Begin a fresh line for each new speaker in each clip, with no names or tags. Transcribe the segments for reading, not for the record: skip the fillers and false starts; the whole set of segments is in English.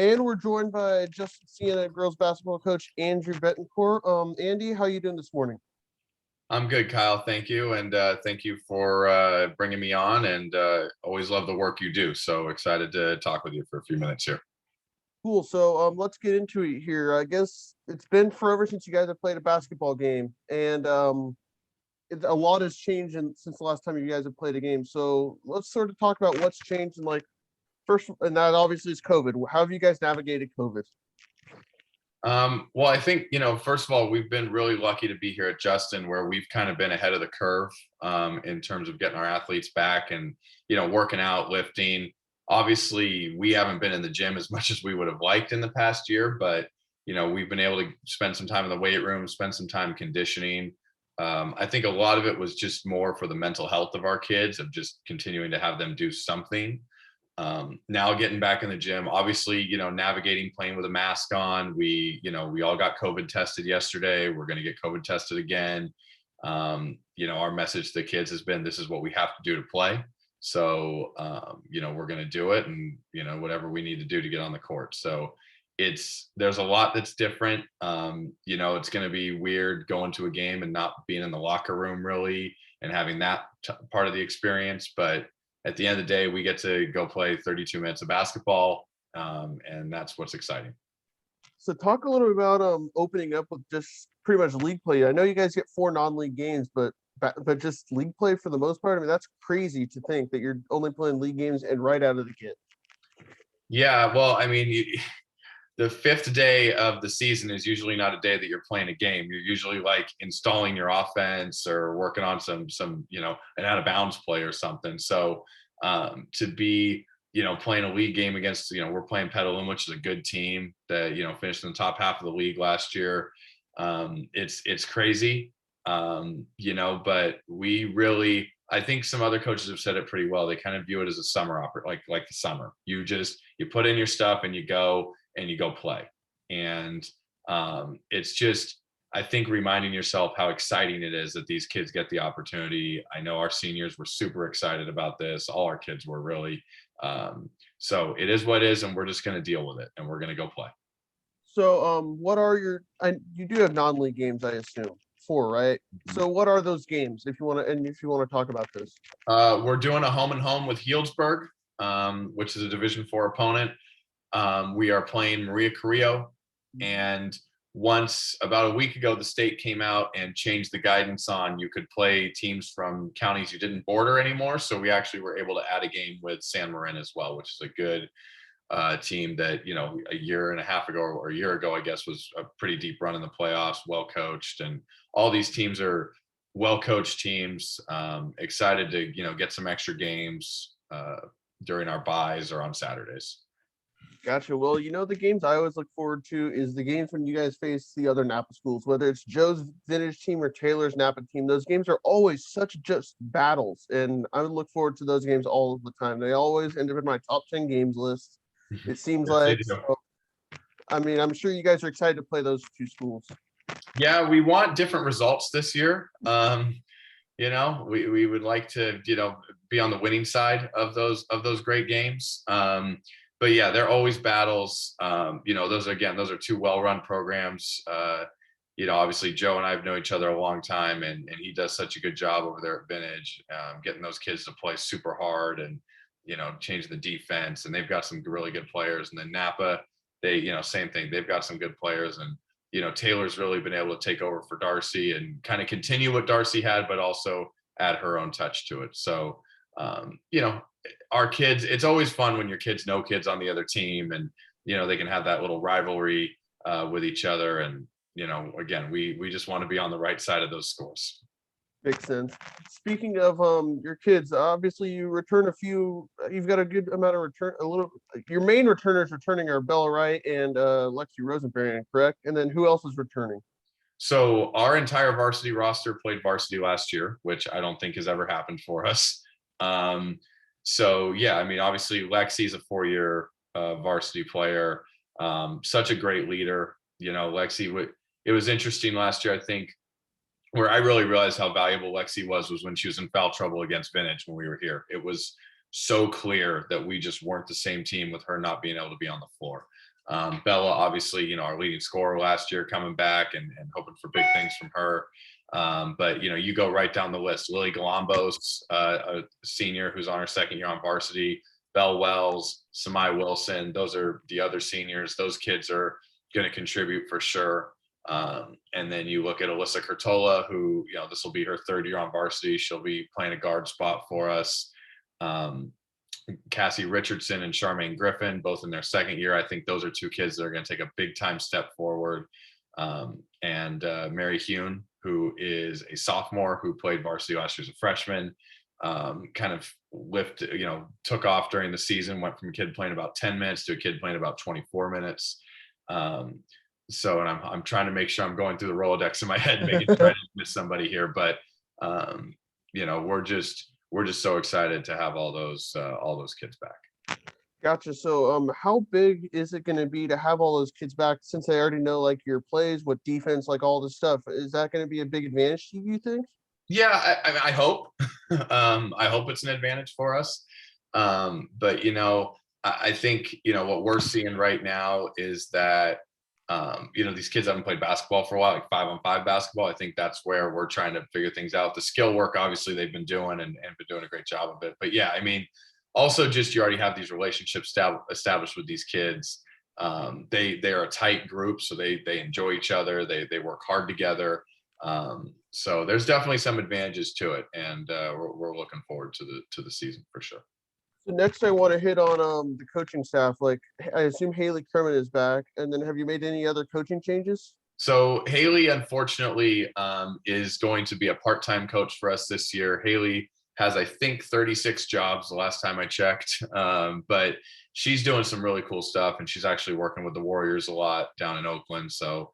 And we're joined by Justin-Siena girls basketball coach Andrew Bettencourt. Andy, how you doing this morning?
I'm good, Kyle. Thank you. And thank you for bringing me on, and always love the work you do. So excited to talk with you for a few minutes here.
Cool. So let's get into it here. I guess it's been forever since you guys have played a basketball game, and a lot has changed since the last time you guys have played a game. So let's sort of talk about what's changed and first, and that obviously is COVID. How have you guys navigated COVID?
Well, I think, first of all, we've been really lucky to be here at Justin, where we've kind of been ahead of the curve in terms of getting our athletes back and, working out, lifting. Obviously, we haven't been in the gym as much as we would have liked in the past year, but, we've been able to spend some time in the weight room, spend some time conditioning. I think a lot of it was just more for the mental health of our kids, of just continuing to have them do something. Now getting back in the gym, obviously, navigating playing with a mask on. We all got COVID tested yesterday. We're going to get COVID tested again. Our message to the kids has been, this is what we have to do to play. So, we're going to do it, and, whatever we need to do to get on the court. So there's a lot that's different. It's going to be weird going to a game and not being in the locker room really, and having that part of the experience. But at the end of the day, we get to go play 32 minutes of basketball, and that's what's exciting.
So talk a little bit about opening up with just pretty much league play. I know you guys get 4 non-league games, but just league play for the most part. I mean, that's crazy to think that you're only playing league games and right out of the gate.
Yeah, well, I mean, the 5th day of the season is usually not a day that you're playing a game. You're usually like installing your offense or working on some an out of bounds play or something. So to be playing a league game against we're playing Petaluma, which is a good team that finished in the top half of the league last year. It's crazy, but we really, I think some other coaches have said it pretty well. They kind of view it as a summer like the summer. You put in your stuff and you go play. And it's just, I think, reminding yourself how exciting it is that these kids get the opportunity. I know our seniors were super excited about this. All our kids were really. So it is what it is, and we're just going to deal with it, and we're going to go play.
So what are you do have non-league games, I assume? 4, right? So what are those games, if you want to talk about this?
We're doing a home and home with Healdsburg, which is a Division 4 opponent. We are playing Maria Carrillo, and once about a week ago, the state came out and changed the guidance on you could play teams from counties you didn't border anymore. So we actually were able to add a game with San Marin as well, which is a good team that, a year and a half ago or a year ago, I guess, was a pretty deep run in the playoffs, well coached. And all these teams are well coached teams. Excited to, get some extra games during our buys or on Saturdays.
Gotcha. Well, the games I always look forward to is the games when you guys face the other Napa schools, whether it's Joe's vintage team or Taylor's Napa team. Those games are always such just battles, and I would look forward to those games all of the time. They always end up in my top 10 games list. It seems like. So, I mean, I'm sure you guys are excited to play those 2 schools.
Yeah, we want different results this year. We would like to, be on the winning side of those great games. But yeah, they're always battles. Those are 2 well-run programs. Obviously Joe and I have known each other a long time, and he does such a good job over there at Vintage, getting those kids to play super hard and, changing the defense. And they've got some really good players. And then Napa, they, same thing. They've got some good players. And, Taylor's really been able to take over for Darcy and kind of continue what Darcy had, but also add her own touch to it. So, our kids, it's always fun when your kids know kids on the other team, and they can have that little rivalry with each other. And again, we just want to be on the right side of those scores.
Makes sense. Speaking of your kids, obviously you return a few. You've got a good amount of return. Your main returners returning are Bella Wright and Lexi Rosenberry, correct? And then who else is returning?
So our entire varsity roster played varsity last year, which I don't think has ever happened for us. So yeah, I mean, obviously Lexi's a 4-year varsity player, such a great leader. Lexi, it was interesting last year, I think, where I really realized how valuable Lexi was when she was in foul trouble against Vintage when we were here. It was so clear that we just weren't the same team with her not being able to be on the floor. Bella, obviously, our leading scorer last year, coming back and hoping for big things from her. But you go right down the list. Lily Galambos, a senior who's on her second year on varsity. Belle Wells, Samai Wilson. Those are the other seniors. Those kids are going to contribute for sure. And then you look at Alyssa Curtola, who, this will be her third year on varsity. She'll be playing a guard spot for us. Cassie Richardson and Charmaine Griffin, both in their second year. I think those are two kids that are going to take a big time step forward. And Mary Hune, who is a sophomore who played varsity last year as a freshman, kind of took off during the season, went from a kid playing about 10 minutes to a kid playing about 24 minutes. So, and I'm trying to make sure I'm going through the Rolodex in my head, making sure I didn't miss somebody here. But, we're just so excited to have all those kids back.
Gotcha. So, how big is it going to be to have all those kids back, since they already know like your plays, what defense, like all this stuff? Is that going to be a big advantage to you, think?
Yeah, I hope. I hope it's an advantage for us. But I think what we're seeing right now is that these kids haven't played basketball for a while, like 5-on-5 basketball. I think that's where we're trying to figure things out. The skill work, obviously, they've been doing and been doing a great job of it. But yeah, I mean, also just you already have these relationships established with these kids. They are a tight group, so they enjoy each other. They work hard together. So there's definitely some advantages to it, and we're looking forward to the season for sure.
So next, I want to hit on the coaching staff. Like, I assume Haley Kerman is back, and then have you made any other coaching changes?
So Haley, unfortunately, is going to be a part-time coach for us this year. Haley has, I think, 36 jobs the last time I checked, but she's doing some really cool stuff, and she's actually working with the Warriors a lot down in Oakland. So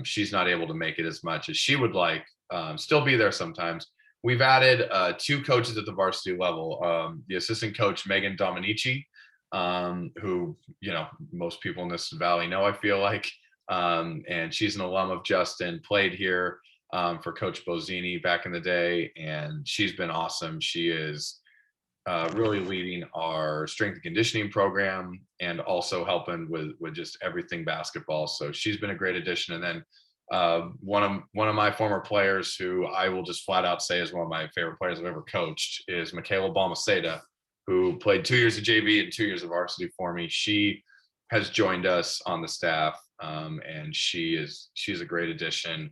she's not able to make it as much as she would like. Still be there sometimes. We've added 2 coaches at the varsity level. The assistant coach, Megan Dominici, who, most people in this valley know, I feel like. And she's an alum of Justin, played here for Coach Bozzini back in the day. And she's been awesome. She is really leading our strength and conditioning program and also helping with just everything basketball. So she's been a great addition. And then one of my former players, who I will just flat out say is one of my favorite players I've ever coached, is Michaela Balmaceda, who played 2 years of JV and 2 years of varsity for me. She has joined us on the staff, and she's a great addition.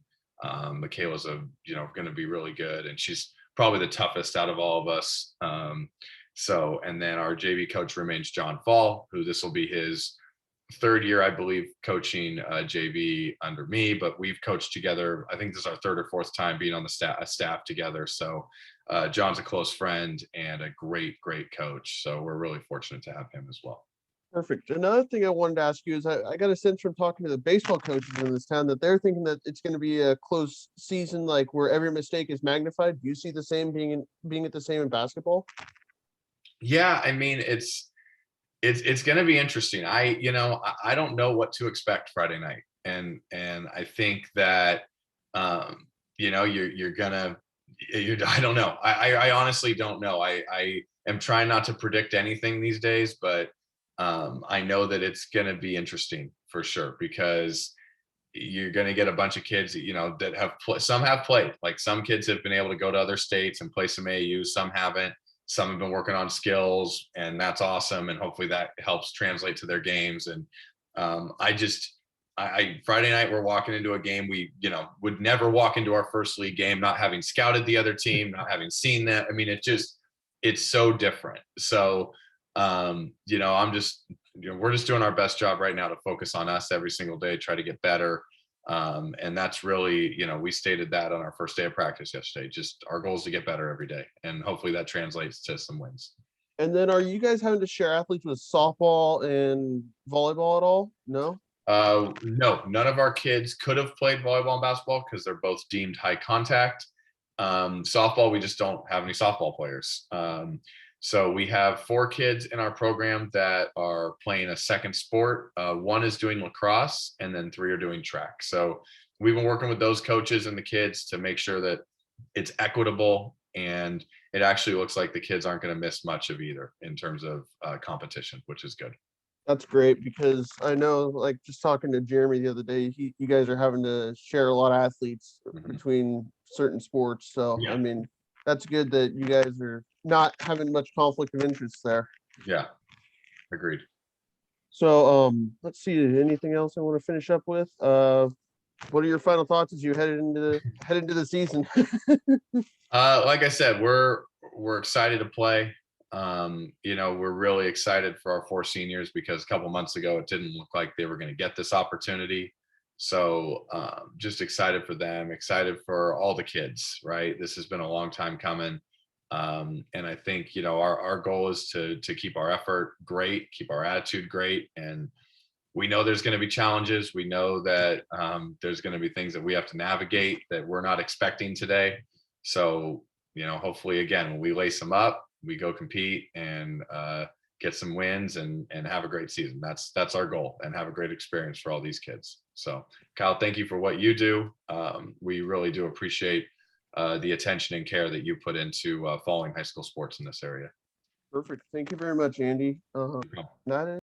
Michaela's going to be really good, and she's probably the toughest out of all of us. And then our JV coach remains John Fall, who this will be his third year, I believe, coaching JV under me, but we've coached together. I think this is our third or fourth time being on the staff together. So John's a close friend and a great coach. So we're really fortunate to have him as well.
Perfect. Another thing I wanted to ask you is I got a sense from talking to the baseball coaches in this town that they're thinking that it's going to be a close season, like where every mistake is magnified. Do you see the same being at the same in basketball?
Yeah, I mean, it's going to be interesting. I don't know what to expect Friday night, and I think that you're gonna. I don't know. I honestly don't know. I am trying not to predict anything these days, but I know that it's going to be interesting for sure, because you're going to get a bunch of kids that have some have played. Like, some kids have been able to go to other states and play some AAU, some haven't. Some have been working on skills, and that's awesome. And hopefully that helps translate to their games. And Friday night, we're walking into a game we, would never walk into our first league game, not having scouted the other team, not having seen that. I mean, it's so different. So, we're just doing our best job right now to focus on us every single day, try to get better. And that's really, we stated that on our first day of practice yesterday. Just our goal is to get better every day, and hopefully that translates to some wins.
And then, are you guys having to share athletes with softball and volleyball at all? No?
No, none of our kids could have played volleyball and basketball because they're both deemed high contact. Softball, we just don't have any softball players. So we have 4 kids in our program that are playing a second sport. 1 is doing lacrosse, and then 3 are doing track. So we've been working with those coaches and the kids to make sure that it's equitable, and it actually looks like the kids aren't going to miss much of either in terms of competition, which is good.
That's great because I know, like, just talking to Jeremy the other day, you guys are having to share a lot of athletes
Mhm.
between certain sports. So, I
Yeah,
mean, that's good that you guys are not having much conflict of interest there.
yeah, agreed.
So, let's see. Anything else I want to finish up with? What are your final thoughts as you head into the season?
Like I said, we're excited to play. We're really excited for our four seniors because a couple months ago it didn't look like they were going to get this opportunity. So just excited for them, excited for all the kids. Right, this has been a long time coming, and I think our goal is to keep our effort great, keep our attitude great, and we know there's going to be challenges. We know that there's going to be things that we have to navigate that we're not expecting today. So, hopefully, again, when we lace them up, we go compete and get some wins and have a great season. That's our goal, and have a great experience for all these kids. So, Kyle, thank you for what you do. We really do appreciate the attention and care that you put into following high school sports in this area.
Perfect. Thank you very much, Andy. That